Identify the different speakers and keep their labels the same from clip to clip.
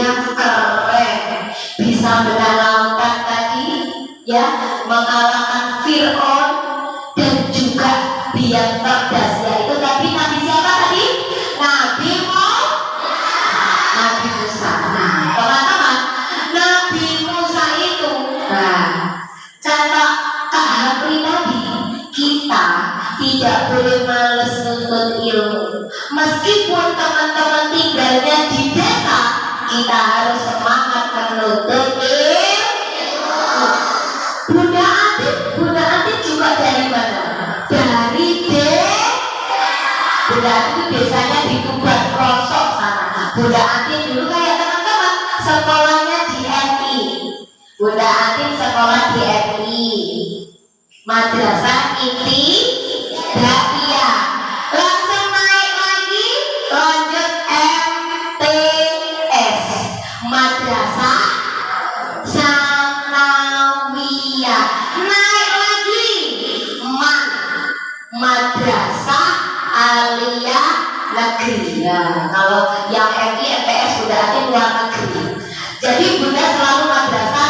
Speaker 1: yang keren, bisa belah lautan tadi, ya, mengalahkan Fir'aun dan juga biang cerdas, yaitu tadi Nabi siapa tadi? Nabi Musa. Nah, teman-teman, Nabi Musa itu, kata Kak Hapri tadi, kita tidak boleh males nuntut ilmu. Meskipun teman-teman tinggalnya di desa, kita harus semangat menuntut ilmu. Bunda Atin juga dari mana? Dari Bunda Atin desanya di Tuban Pelosok sana. Bunda Atin dulu kayak teman-teman sekolahnya di MI. Bunda Atin sekolah di MI, Madrasah Inti Daiyah. Langsung naik lagi, lanjut MTS, Madrasah Sanawiyah. Naik lagi, Madrasah Aliyah Negeri. Ya, kalau yang MI MTS Bunda Atin luar negeri. Jadi Bunda selalu madrasah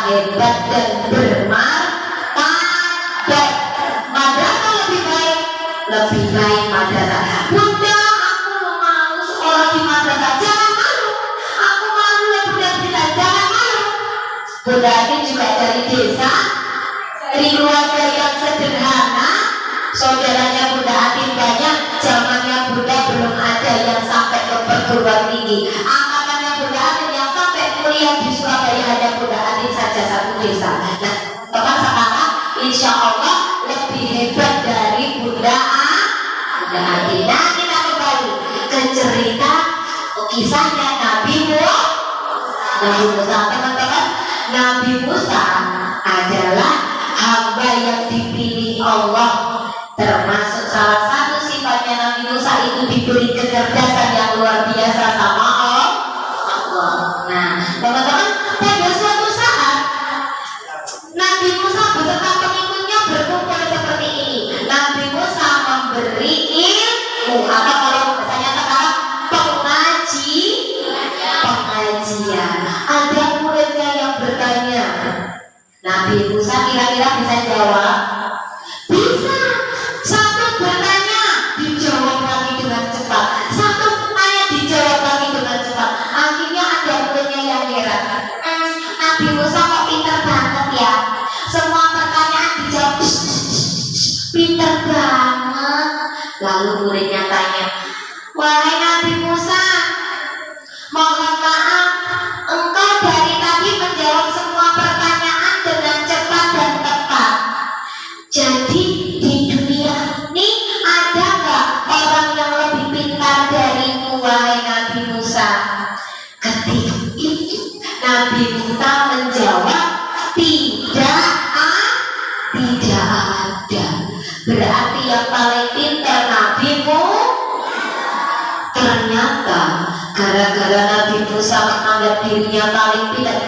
Speaker 1: hebat dan bermartabat. Madrasah lebih baik madrasah. Bunda, aku malu sekolah di madrasah. Jangan malu. Aku malu ya Bunda bisa. Jangan malu. Bunda Atin juga dari desa, dari keluarga yang sederhana. Saudaranya Bunda Atin banyak. Zamannya Bunda belum ada yang sampai ke perguruan tinggi. Angkatannya Bunda Atin yang sampai kuliah di Surabaya hanya Bunda Atin saja, satu desa. Nah, teman sekarang insya Allah lebih hebat dari Bunda Atin. Nah, kita kembali ke cerita kisahnya Nabi Musa. Teman-teman, Nabi Musa adalah hamba yang dipilih Allah. Termasuk salah satu sifatnya Nabi Musa itu diberi kecerdasan yang luar biasa sama Allah. Nah, teman-teman, pada suatu saat Nabi Musa beserta pengikutnya berkumpul seperti ini. Nabi Musa memberi ilmu, atau kalau misalnya sekarang pengajian. Ada muridnya yang bertanya, Nabi Musa kira-kira bisa jawab? Bisa. Satu bertanya dijawab lagi dengan cepat, satu tanya dijawab lagi dengan cepat. Akhirnya ada muridnya yang heran, Nabi Musa kok pinter banget ya, semua pertanyaan dijawab pinter banget. Lalu muridnya tanya, wahai Nabi Musa, mohon maaf, engkau dari tadi menjawab semua pertanyaan dengan cepat dan tepat. Jadi di dunia ini ada nggak orang yang lebih pintar darimu, wahai Nabi Musa? Ketika itu Nabi Musa menjawab, tidak ada. Berarti yang paling pintar Nabi Musa. Ternyata gara-gara Nabi Musa menganggap dirinya paling pintar,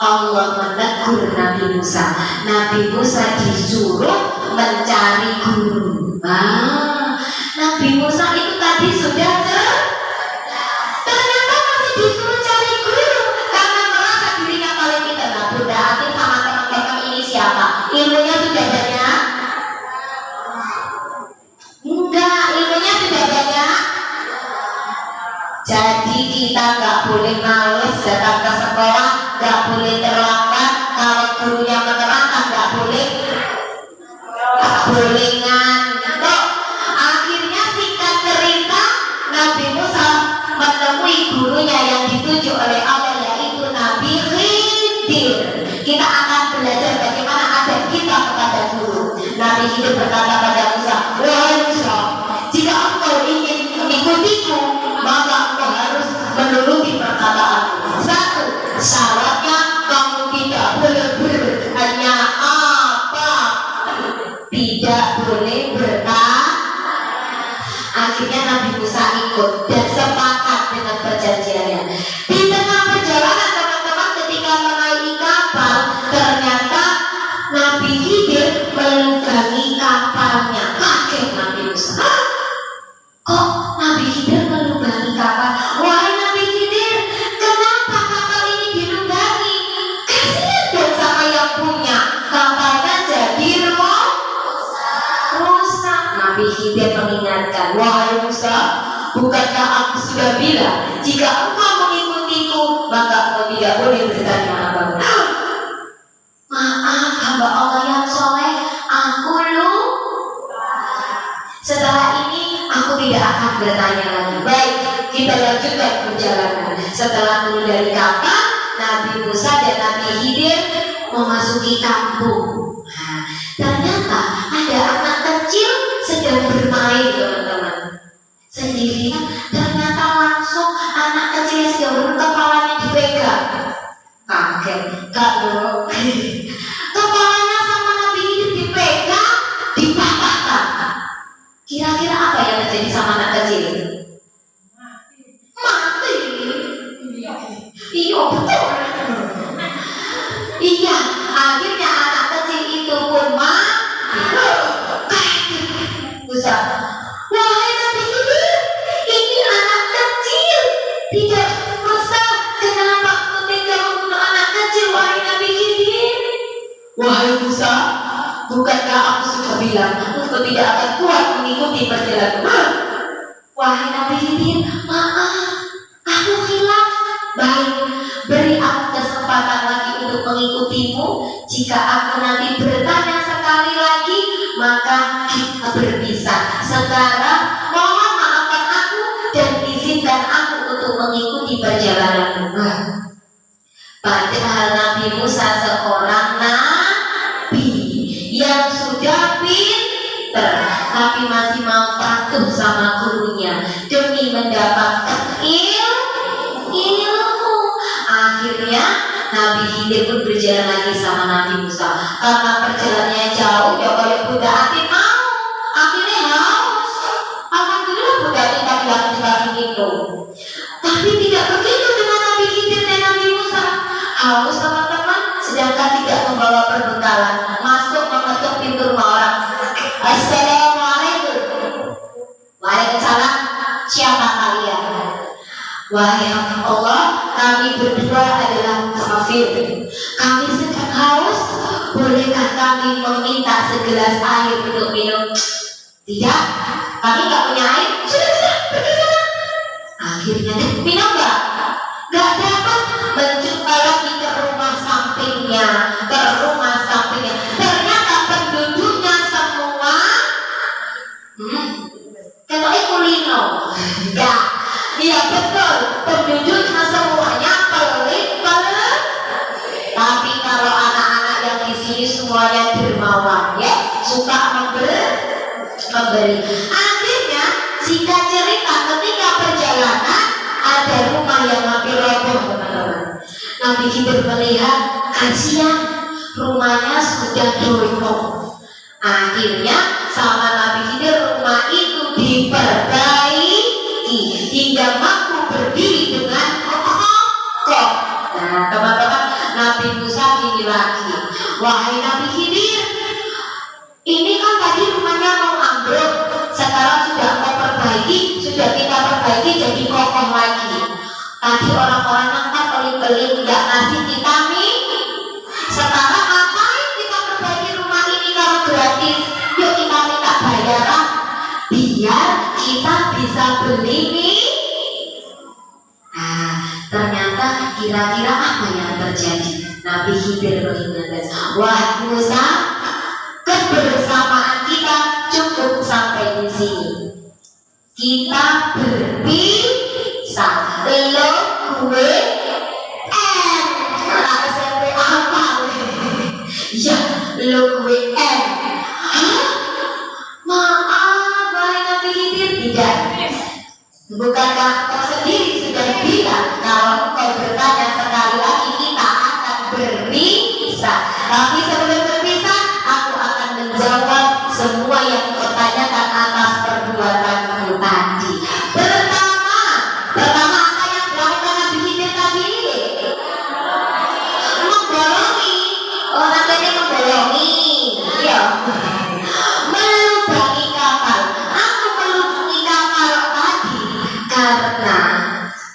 Speaker 1: Allah menegur Nabi Musa. Nabi Musa disuruh mencari guru. Nabi Musa itu tadi sudah ternyata masih disuruh cari guru karena merasa dirinya paling pintar. Nah, Bunda Atin sama teman-teman ini siapa? Ilmunya sudah banyak? Enggak, ilmunya sudah banyak. Jadi kita nggak boleh males datang ke sekolah, nggak boleh terlambat. Kalau gurunya menerangkan nggak boleh ngantuk. Akhirnya singkat cerita, Nabi Musa menemui gurunya yang dituju oleh Allah, yaitu Nabi Khidir. Kita akan belajar bagaimana adab kita kepada guru. Nabi Khidir berkata pada Musa, wahai Musa, jika engkau ingin mengikutiku, maka engkau harus menuruti perkataanku. Satu, syaratnya kamu tidak boleh bertanya apa, tidak boleh bertanya. Akhirnya Nabi Musa ikut dan sepakat dengan perjanjiannya. Di tengah perjalanan teman-teman, ketika menaiki kapal, ternyata Nabi Khidir melubangi kapalnya. Kaget Nabi Musa, kok Khidir mengingatkan, wahai Musa, bukankah aku sudah bilang, jika engkau mengikutiku, maka engkau tidak boleh bertanya apapun. Maaf, hamba Allah yang soleh, aku lupa. Setelah ini aku tidak akan bertanya lagi. Baik, kita lanjutkan perjalanan. Setelah turun dari kapal, Nabi Musa dan Nabi Khidir memasuki kampung. Nah, ternyata ada anak kecil sedang bermain, teman-teman. Sendirian, ternyata langsung anak kecil yang sedang bermain kepalanya dipegang. Kaget, gak dong. Kepalanya sama Nabi Khidir dipegang, dipatahkan. Kira-kira apa yang terjadi sama anak kecil? Mati. Iya, betul. Iya, akhirnya anak kecil itu pun mati. Musa, wahai Nabi Khidir, ini anak kecil. Tidak masa kenapa kau tega membunuh anak kecil, wahai Nabi Khidir? Wahai Musa, bukankah aku sudah bilang engkau tidak akan kuat mengikuti perjalanan? Wahai Nabi Khidir, maaf, aku hilaf. Baik, beri aku kesempatan lagi untuk mengikutimu. Jika aku nanti bertanya sekali lagi, maka kita berpisah. Sekarang mohon maafkan aku dan izinkan aku untuk mengikuti perjalananmu. Padahal Nabi Musa seorang nabi yang sudah pinter, tapi masih mau patuh sama gurunya demi mendapatkan ilmu. Akhirnya Nabi Khidir pun berjalan lagi sama Nabi Musa. Karena perjalanannya jauh, ya kayak Bunda Atin mau. Akhirnya haus. Alhamdulillah Bunda Atin tak dikasih minum. Tapi tidak begitu dengan Nabi Khidir dan Nabi Musa. Haus teman-teman, sedangkan tidak membawa perbekalan. Masuk mengetuk pintu rumah orang. Assalamualaikum. Waalaikumsalam. Siapa kalian? Wahai Allah, kami berdua adalah musafir. Kami sedang haus. Bolehkah kami meminta segelas air untuk minum? Tidak, kami nggak punya air. Sudah, pergi sana. Akhirnya minum nggak? Nggak dapat. Mencoba lagi ke rumah sampingnya. Ternyata penduduknya semua katanya kulino. Enggak. Iya betul, penduduknya semuanya pelit. Tapi kalau anak-anak yang di sini semuanya dermawan, ya, suka memberi. Akhirnya singkat cerita, ketika perjalanan ada rumah yang hampir roboh, teman-teman. Nabi Khidir melihat, kasihan, rumahnya sudah roboh. Akhirnya sama Nabi Khidir rumah itu diperbaiki hingga mampu berdiri dengan kokoh. Nah teman-teman, Nabi Musa gini lagi, wahai Nabi Khidir, ini kan tadi rumahnya mau ambruk, sekarang sudah kita perbaiki jadi kokoh lagi. Tadi orang-orang nampak pelit-pelit nggak ngasih kita nih. Sekarang ngapain kita perbaiki rumah ini kalau gratis? Yuk kita minta bayaran biar kita bisa beli nih. Nah, ternyata kira-kira apa yang terjadi? Nabi Khidir mengingatkan, wah Musa, kebersamaan kita cukup sampai di sini. Kita berpisah. Lo, gue, SMP apa? Ya, lo, gue, maaf, wahai Nabi Khidir, tidak. Bukankah kau sendiri sudah bilang kalau kau bertanya sekali lagi kita akan berpisah. Tapi sebelum berpisah, aku akan menjawab semua yang kau tanyakan atas perbuatanmu tadi. Pertama apa yang dilakukan Nabi Khidir tadi? Membolongi. Orang tadi membolongi. Ya. Melubangi kapal. Aku melubangi kapal tadi karena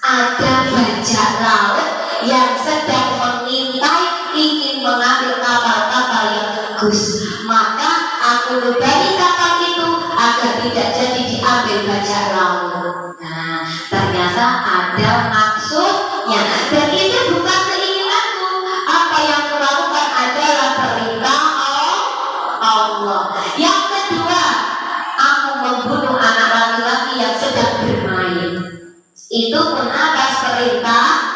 Speaker 1: ada bajak laut yang sedang mengintai ingin mengambil kapal-kapal yang bagus. Maka aku lubangi kapal itu agar tidak jadi diambil bajak laut. Nah, ternyata ada maksudnya, dan itu bukan keinginanku. Apa yang kulakukan adalah perintah Allah. Yang kedua, aku membunuh anak laki-laki yang sedang bermain. Itu pun atas perintah.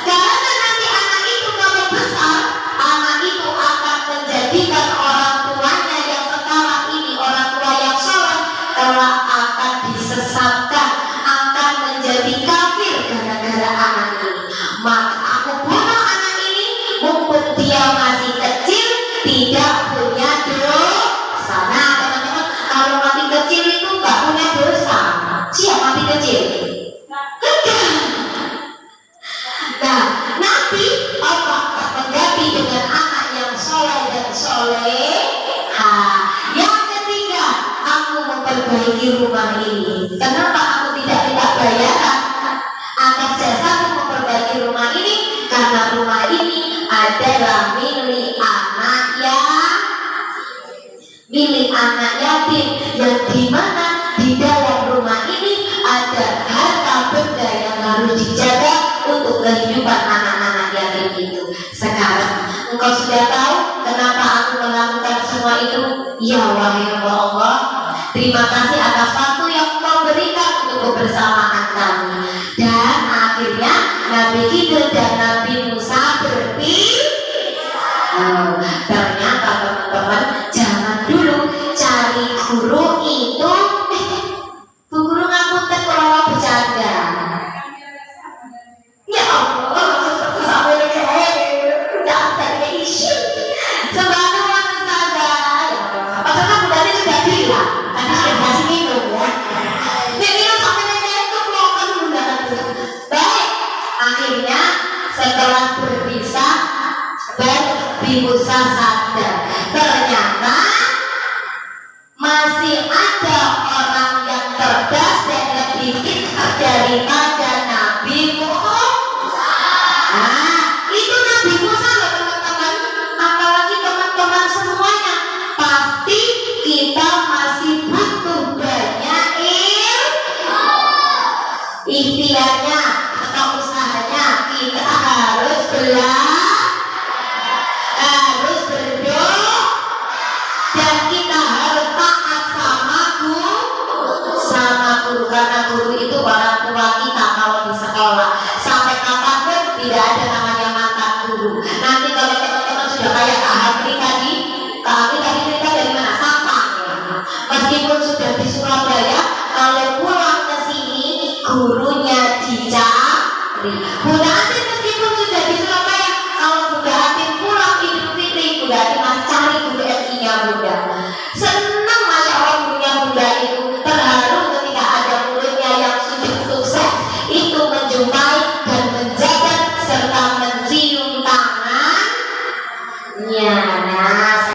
Speaker 1: Karena nanti anak itu kalau besar, anak itu akan menjadikan orang tuanya yang sekarang ini orang tua yang soleh telah akan disesatkan, akan menjadi kafir gara-gara anak ini. Maka aku bunuh anak ini mumpung dia masih kecil, tidak punya dosa. Nah teman-teman, kalau mati kecil itu nggak punya dosa. Siapa mati kecil? Nah, nanti Allah akan mengganti dengan anak yang soleh dan soleha. Yang ketiga, aku memperbaiki rumah ini. Kenapa aku tidak minta bayaran atas jasaku memperbaiki rumah ini? Karena rumah ini adalah milik anak yatim, yang dimana di dalam rumah ini ada harta benda yang harus dijaga untuk kehidupan anak-anak yatim itu. Sekarang engkau sudah tahu kenapa aku melakukan semua itu? Ya wahai Allah, terima kasih atas waktu yang engkau berikan untuk kebersamaan kami. Dan akhirnya Nabi Khidir dan Nabi Musa berpisah. Ternyata teman-teman, jangan dulu cari guru itu. Bu guru ngapunten kalau bercanda. Ya Allah, sampai saya isi. Sebagai saja. Padahal kan bulannya sudah bilang, tadi sudah kasih minum ya. Minum sampai nenek itu keluarkan undangan itu. Baik, akhirnya setelah berpisah, Nabi Musa sadar ternyata masih ada orang yang cerdas dan lebih pintar daripada Nabi Musa. Nah, itu Nabi Musa loh teman-teman. Apalagi teman-teman semuanya, pasti kita masih butuh banyak ikhtiarnya atau usahanya. Kita harus harus berdoa, dan kita harus taat sama guru, karena guru itu orang tua kita kalau di sekolah. Sampai kapanpun tidak ada namanya mantan guru. Nanti kalau teman-teman sudah kayak Kak Hamri tadi cerita dari mana? Sampang ya. Meskipun sudah di Surabaya, kalau pulang ke sini gurunya dicari. Mudah